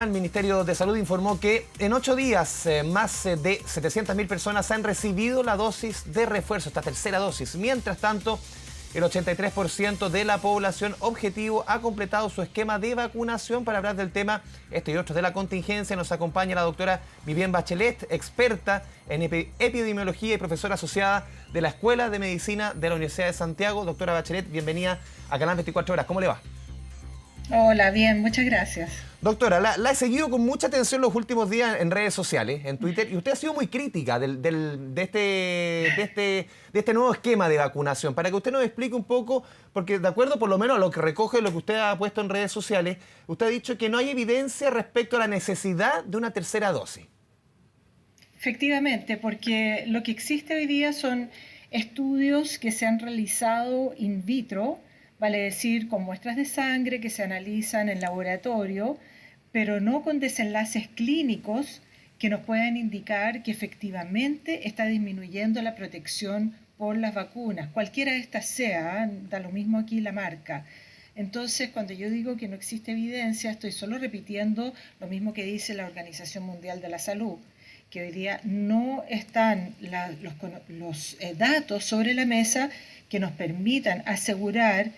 El Ministerio de Salud informó que en 8 días más de 700.000 personas han recibido la dosis de refuerzo, esta tercera dosis. Mientras tanto, el 83% de la población objetivo ha completado su esquema de vacunación. Para hablar del tema, este y otros de la contingencia, nos acompaña la doctora Vivienne Bachelet, experta en epidemiología y profesora asociada de la Escuela de Medicina de la Universidad de Santiago. Doctora Bachelet, bienvenida a Canal 24 Horas. ¿Cómo le va? Hola, bien, muchas gracias. Doctora, la he seguido con mucha atención los últimos días en redes sociales, en Twitter, y usted ha sido muy crítica de este nuevo esquema de vacunación. Para que usted nos explique un poco, porque de acuerdo por lo menos a lo que recoge lo que usted ha puesto en redes sociales, usted ha dicho que no hay evidencia respecto a la necesidad de una tercera dosis. Efectivamente, porque lo que existe hoy día son estudios que se han realizado in vitro, vale decir, con muestras de sangre que se analizan en laboratorio, pero no con desenlaces clínicos que nos puedan indicar que efectivamente está disminuyendo la protección por las vacunas, cualquiera de estas sea, da lo mismo aquí la marca. Entonces, cuando yo digo que no existe evidencia, estoy solo repitiendo lo mismo que dice la Organización Mundial de la Salud, que hoy día no están los datos sobre la mesa que nos permitan asegurar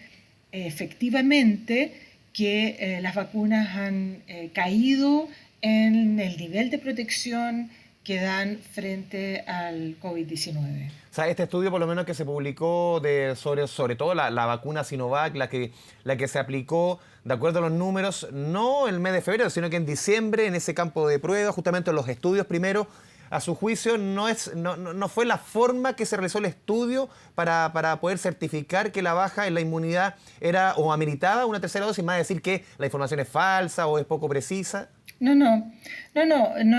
efectivamente que las vacunas han caído en el nivel de protección que dan frente al COVID-19. O sea, este estudio por lo menos que se publicó sobre todo la vacuna Sinovac, la que se aplicó de acuerdo a los números, no el mes de febrero, sino que en diciembre, en ese campo de pruebas, justamente en los estudios primero, a su juicio, no fue la forma que se realizó el estudio para poder certificar que la baja en la inmunidad era o ameritaba una tercera dosis, más decir que la información es falsa o es poco precisa. No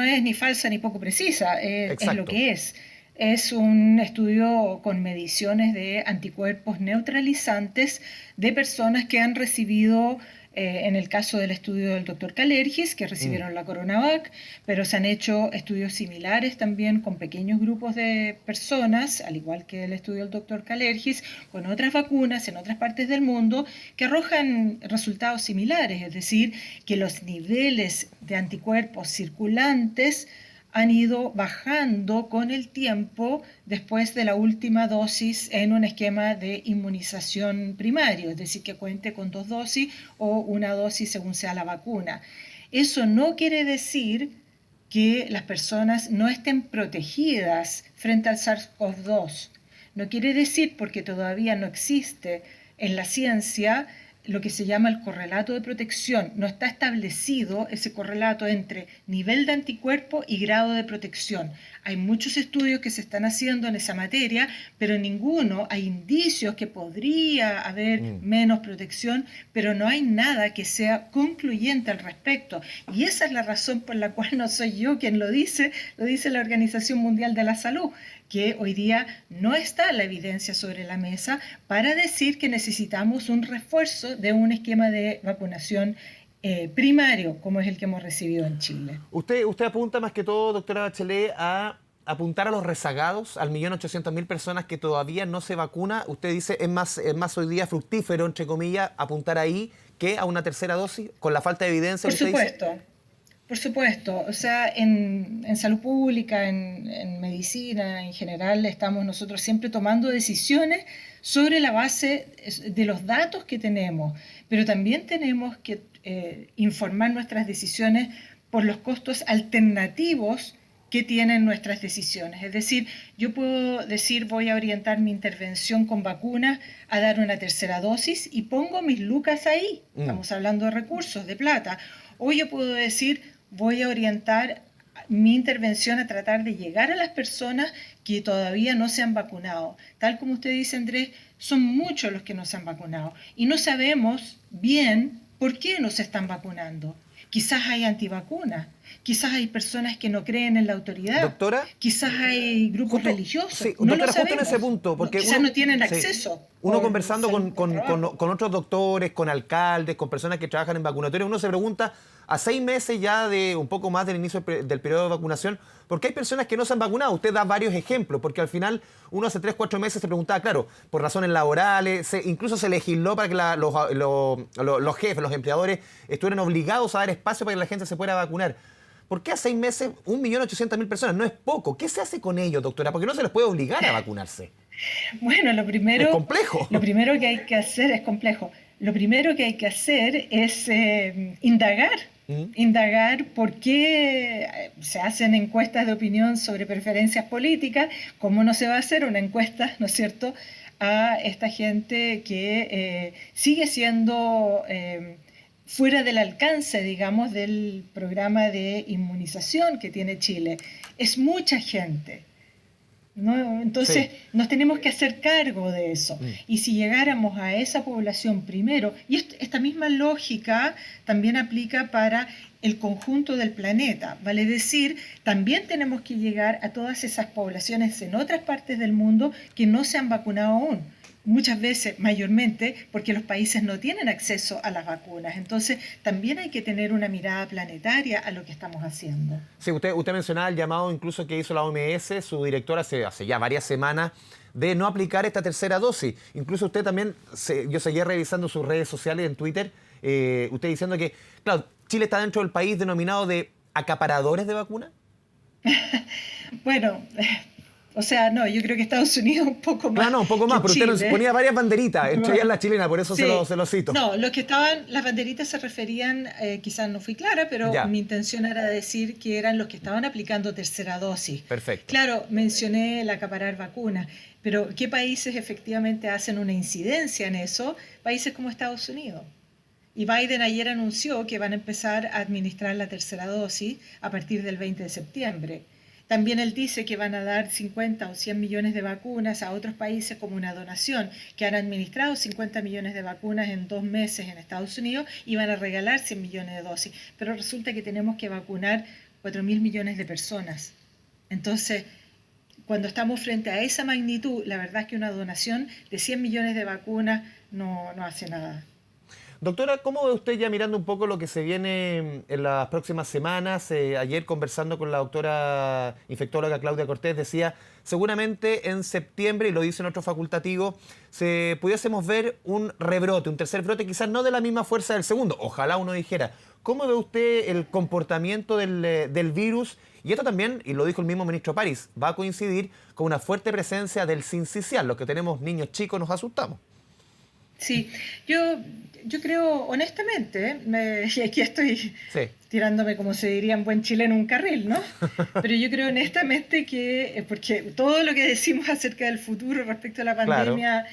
es ni falsa ni poco precisa, es lo Exacto. que es. Es un estudio con mediciones de anticuerpos neutralizantes de personas que han recibido, en el caso del estudio del doctor Kalergis, que Mm. recibieron la CoronaVac, pero se han hecho estudios similares también con pequeños grupos de personas, al igual que el estudio del doctor Kalergis, con otras vacunas en otras partes del mundo que arrojan resultados similares, es decir, que los niveles de anticuerpos circulantes han ido bajando con el tiempo después de la última dosis en un esquema de inmunización primario, es decir, que cuente con 2 dosis o una dosis según sea la vacuna. Eso no quiere decir que las personas no estén protegidas frente al SARS-CoV-2. No quiere decir, porque todavía no existe en la ciencia lo que se llama el correlato de protección. No está establecido ese correlato entre nivel de anticuerpo y grado de protección. Hay muchos estudios que se están haciendo en esa materia, pero ninguno, hay indicios que podría haber Mm. menos protección, pero no hay nada que sea concluyente al respecto. Y esa es la razón por la cual no soy yo quien lo dice la Organización Mundial de la Salud, que hoy día no está la evidencia sobre la mesa para decir que necesitamos un refuerzo de un esquema de vacunación primario, como es el que hemos recibido en Chile. Usted apunta más que todo, doctora Bachelet, a apuntar a los rezagados, al 1.800.000 personas que todavía no se vacuna. Usted dice, es más hoy día fructífero, entre comillas, apuntar ahí que a una tercera dosis, con la falta de evidencia Por que usted dice. supuesto, por supuesto. O sea, en salud pública, en medicina en general, estamos nosotros siempre tomando decisiones sobre la base de los datos que tenemos, pero también tenemos que informar nuestras decisiones por los costos alternativos que tienen nuestras decisiones. Es decir, yo puedo decir voy a orientar mi intervención con vacunas a dar una tercera dosis y pongo mis lucas ahí. Mm. Estamos hablando de recursos, de plata. O yo puedo decir voy a orientar mi intervención a tratar de llegar a las personas que todavía no se han vacunado. Tal como usted dice, Andrés, son muchos los que no se han vacunado y no sabemos bien por qué no se están vacunando. Quizás hay antivacunas, Quizás hay personas que no creen en la autoridad. Doctora, Quizás hay grupos religiosos. sí, No doctora, lo justo en sabemos. ese punto, porque Quizás no tienen acceso uno por conversando salud, por trabajo. con otros doctores, con alcaldes, con personas que trabajan en vacunatorios, uno se pregunta, a 6 meses ya de un poco más del inicio del periodo de vacunación, ¿por qué hay personas que no se han vacunado? Usted da varios ejemplos, porque al final uno hace 3, 4 meses se preguntaba, claro, por razones laborales, incluso se legisló para que los jefes, los empleadores, estuvieran obligados a dar espacio para que la gente se pueda vacunar. ¿Por qué a 6 meses 1.800.000 personas? No es poco. ¿Qué se hace con ellos, doctora? Porque no se les puede obligar a vacunarse. Bueno, Es complejo. lo primero que hay que hacer es complejo. Lo primero que hay que hacer es indagar por qué se hacen encuestas de opinión sobre preferencias políticas, cómo no se va a hacer una encuesta, ¿no es cierto?, a esta gente que sigue siendo fuera del alcance, digamos, del programa de inmunización que tiene Chile. Es mucha gente, ¿no? Entonces Sí. nos tenemos que hacer cargo de eso. Y si llegáramos a esa población primero, y esta misma lógica también aplica para el conjunto del planeta, vale decir, también tenemos que llegar a todas esas poblaciones en otras partes del mundo que no se han vacunado aún. Muchas veces, mayormente, porque los países no tienen acceso a las vacunas. Entonces, también hay que tener una mirada planetaria a lo que estamos haciendo. Sí, usted mencionaba el llamado incluso que hizo la OMS, su directora hace ya varias semanas, de no aplicar esta tercera dosis. Incluso usted también, yo seguía revisando sus redes sociales en Twitter, usted diciendo que, claro, Chile está dentro del país denominado de acaparadores de vacunas. Bueno, o sea, no, yo creo que Estados Unidos un poco más Claro, no, un poco más, que pero usted Chile. ponía varias banderitas, entre ellas la chilena, por eso Sí. se lo cito. No, los que estaban, las banderitas se referían, quizás no fui clara, pero Ya. mi intención era decir que eran los que estaban aplicando tercera dosis. Perfecto. Claro, mencioné el acaparar vacunas, pero ¿qué países efectivamente hacen una incidencia en eso? Países como Estados Unidos. Y Biden ayer anunció que van a empezar a administrar la tercera dosis a partir del 20 de septiembre. También él dice que van a dar 50 o 100 millones de vacunas a otros países como una donación, que han administrado 50 millones de vacunas en 2 meses en Estados Unidos y van a regalar 100 millones de dosis. Pero resulta que tenemos que vacunar 4.000 millones de personas. Entonces, cuando estamos frente a esa magnitud, la verdad es que una donación de 100 millones de vacunas no hace nada. Doctora, ¿cómo ve usted ya mirando un poco lo que se viene en las próximas semanas? Ayer conversando con la doctora infectóloga Claudia Cortés decía, seguramente en septiembre, y lo dice en otro facultativo, pudiésemos ver un rebrote, un tercer brote, quizás no de la misma fuerza del segundo, ojalá uno dijera. ¿Cómo ve usted el comportamiento del virus? Y esto también, y lo dijo el mismo ministro París, va a coincidir con una fuerte presencia del sincicial. Los que tenemos niños chicos nos asustamos. Sí, yo creo honestamente, y aquí estoy tirándome, como se diría en buen chileno, un carril, ¿no? Pero yo creo honestamente que, porque todo lo que decimos acerca del futuro respecto a la pandemia,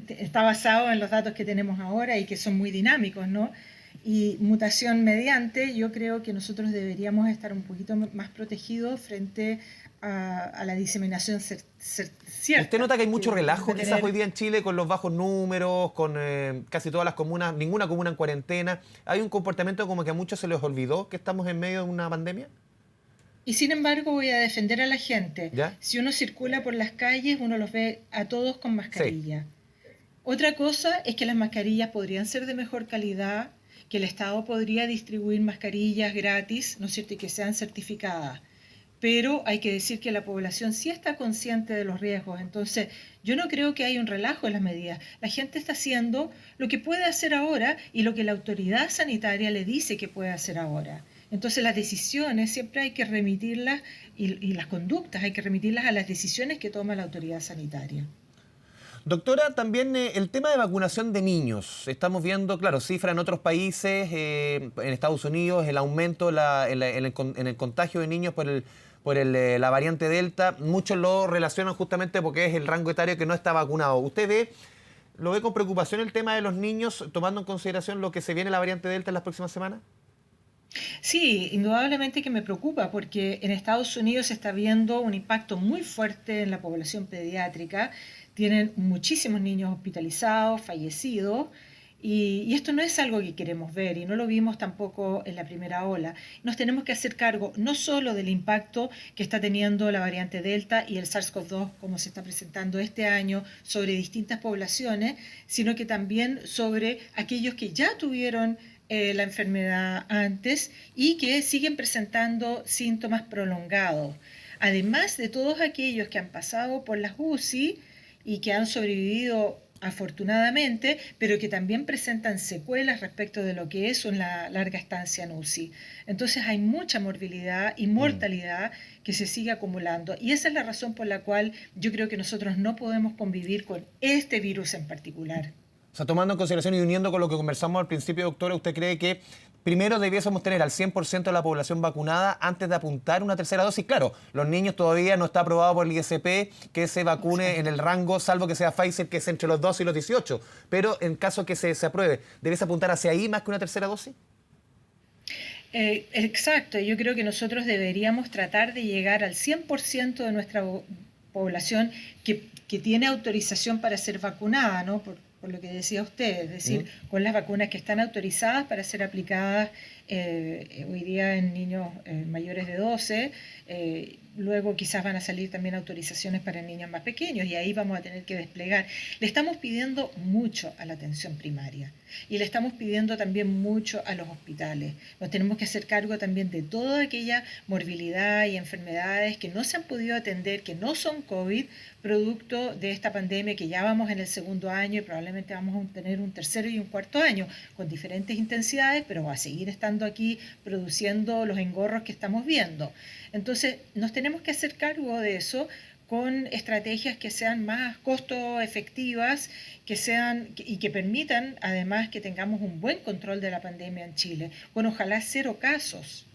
está basado en los datos que tenemos ahora y que son muy dinámicos, ¿no? Y mutación mediante, yo creo que nosotros deberíamos estar un poquito más protegidos frente a la diseminación cierta. ¿Usted nota que hay mucho relajo quizás hoy día en Chile con los bajos números, con casi todas las comunas, ninguna comuna en cuarentena? ¿Hay un comportamiento como que a muchos se les olvidó que estamos en medio de una pandemia? Y sin embargo voy a defender a la gente. ¿Ya? Si uno circula por las calles, uno los ve a todos con mascarilla. Sí. Otra cosa es que las mascarillas podrían ser de mejor calidad, que el Estado podría distribuir mascarillas gratis, ¿no es cierto?, y que sean certificadas. Pero hay que decir que la población sí está consciente de los riesgos. Entonces, yo no creo que haya un relajo en las medidas. La gente está haciendo lo que puede hacer ahora y lo que la autoridad sanitaria le dice que puede hacer ahora. Entonces, las decisiones siempre hay que remitirlas, y las conductas hay que remitirlas a las decisiones que toma la autoridad sanitaria. Doctora, también el tema de vacunación de niños. Estamos viendo, claro, cifras en otros países, en Estados Unidos, el aumento en el contagio de niños por la variante Delta. Muchos lo relacionan justamente porque es el rango etario que no está vacunado. ¿Usted lo ve con preocupación el tema de los niños, tomando en consideración lo que se viene la variante Delta en las próximas semanas? Sí, indudablemente que me preocupa porque en Estados Unidos se está viendo un impacto muy fuerte en la población pediátrica. Tienen muchísimos niños hospitalizados, fallecidos, Y esto no es algo que queremos ver y no lo vimos tampoco en la primera ola. Nos tenemos que hacer cargo no solo del impacto que está teniendo la variante Delta y el SARS-CoV-2 como se está presentando este año sobre distintas poblaciones, sino que también sobre aquellos que ya tuvieron la enfermedad antes y que siguen presentando síntomas prolongados. Además de todos aquellos que han pasado por las UCI y que han sobrevivido afortunadamente, pero que también presentan secuelas respecto de lo que es una larga estancia en UCI. Entonces hay mucha morbilidad y mortalidad que se sigue acumulando y esa es la razón por la cual yo creo que nosotros no podemos convivir con este virus en particular. O sea, tomando en consideración y uniendo con lo que conversamos al principio, doctora, ¿usted cree que primero debiésemos tener al 100% de la población vacunada antes de apuntar una tercera dosis? Claro, los niños todavía no está aprobado por el ISP que se vacune en el rango, salvo que sea Pfizer, que es entre los 12 y los 18. Pero en caso que se apruebe, ¿debes apuntar hacia ahí más que una tercera dosis? Exacto, yo creo que nosotros deberíamos tratar de llegar al 100% de nuestra población que tiene autorización para ser vacunada, ¿no? Por lo que decía usted, es decir, con las vacunas que están autorizadas para ser aplicadas hoy día en niños mayores de 12, luego quizás van a salir también autorizaciones para niños más pequeños y ahí vamos a tener que desplegar. Le estamos pidiendo mucho a la atención primaria y le estamos pidiendo también mucho a los hospitales. Nos tenemos que hacer cargo también de toda aquella morbilidad y enfermedades que no se han podido atender, que no son COVID, producto de esta pandemia que ya vamos en el segundo año y probablemente vamos a tener un tercero y un cuarto año con diferentes intensidades, pero va a seguir estando aquí produciendo los engorros que estamos viendo. Entonces, nos tenemos que hacer cargo de eso con estrategias que sean más costo efectivas, que sean y que permitan además que tengamos un buen control de la pandemia en Chile, con ojalá 0 casos,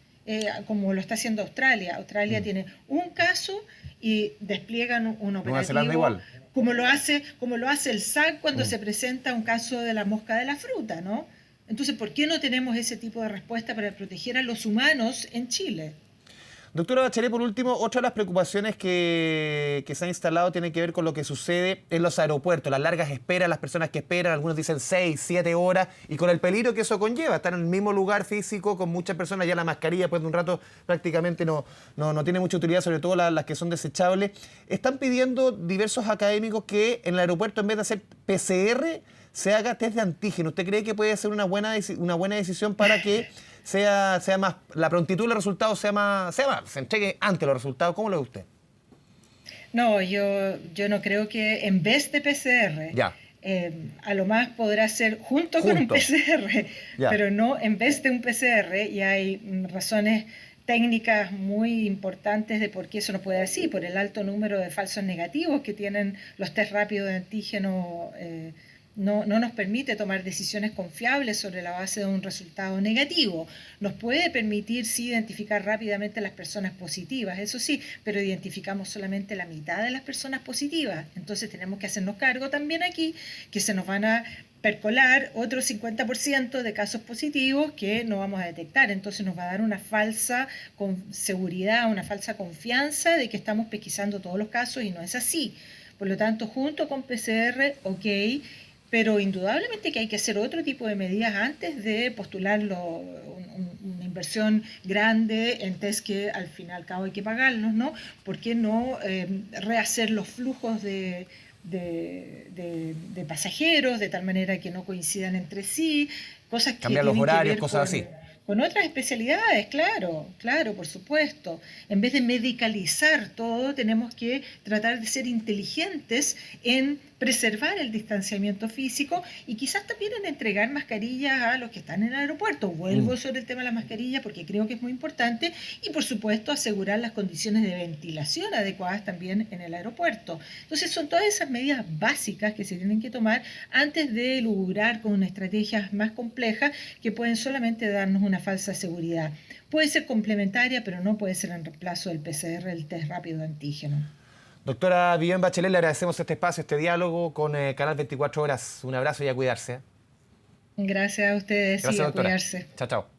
como lo está haciendo Australia. Australia tiene un caso y despliegan un operativo igual. como lo hace el SAC cuando se presenta un caso de la mosca de la fruta, ¿no? Entonces, ¿por qué no tenemos ese tipo de respuesta para proteger a los humanos en Chile? Doctora Bachelet, por último, otra de las preocupaciones que se han instalado tiene que ver con lo que sucede en los aeropuertos, las largas esperas, las personas que esperan, algunos dicen 6, 7 horas, y con el peligro que eso conlleva, estar en el mismo lugar físico con muchas personas, ya la mascarilla pues de un rato prácticamente no tiene mucha utilidad, sobre todo las que son desechables. Están pidiendo diversos académicos que en el aeropuerto en vez de hacer PCR se haga test de antígeno. ¿Usted cree que puede ser una buena decisión para que sea más, la prontitud de los resultados se entregue antes los resultados? ¿Cómo lo ve usted? No, yo no creo que en vez de PCR, a lo más podrá ser junto con un PCR, pero no en vez de un PCR, y hay razones técnicas muy importantes de por qué eso no puede ser así, por el alto número de falsos negativos que tienen los test rápidos de antígeno. No nos permite tomar decisiones confiables sobre la base de un resultado negativo. Nos puede permitir, sí, identificar rápidamente las personas positivas, eso sí, pero identificamos solamente la mitad de las personas positivas. Entonces tenemos que hacernos cargo también aquí que se nos van a percolar otro 50% de casos positivos que no vamos a detectar. Entonces nos va a dar una falsa seguridad, una falsa confianza de que estamos pesquisando todos los casos y no es así. Por lo tanto, junto con PCR, ok, pero indudablemente que hay que hacer otro tipo de medidas antes de postularlo, una inversión grande en test que al fin y al cabo hay que pagarlos, ¿no? ¿Por qué no rehacer los flujos de pasajeros de tal manera que no coincidan entre sí? Cosas que cambiar los horarios, cosas así. Con otras especialidades, claro, por supuesto. En vez de medicalizar todo, tenemos que tratar de ser inteligentes en preservar el distanciamiento físico y quizás también en entregar mascarillas a los que están en el aeropuerto. Vuelvo sobre el tema de la mascarilla porque creo que es muy importante y, por supuesto, asegurar las condiciones de ventilación adecuadas también en el aeropuerto. Entonces, son todas esas medidas básicas que se tienen que tomar antes de luchar con estrategias más complejas que pueden solamente darnos una falsa seguridad. Puede ser complementaria, pero no puede ser en reemplazo del PCR, el test rápido de antígeno. Doctora Viviane Bachelet, le agradecemos este espacio, este diálogo con Canal 24 Horas. Un abrazo y a cuidarse. Gracias a ustedes. Gracias, y a doctora. cuidarse. Chao, chao.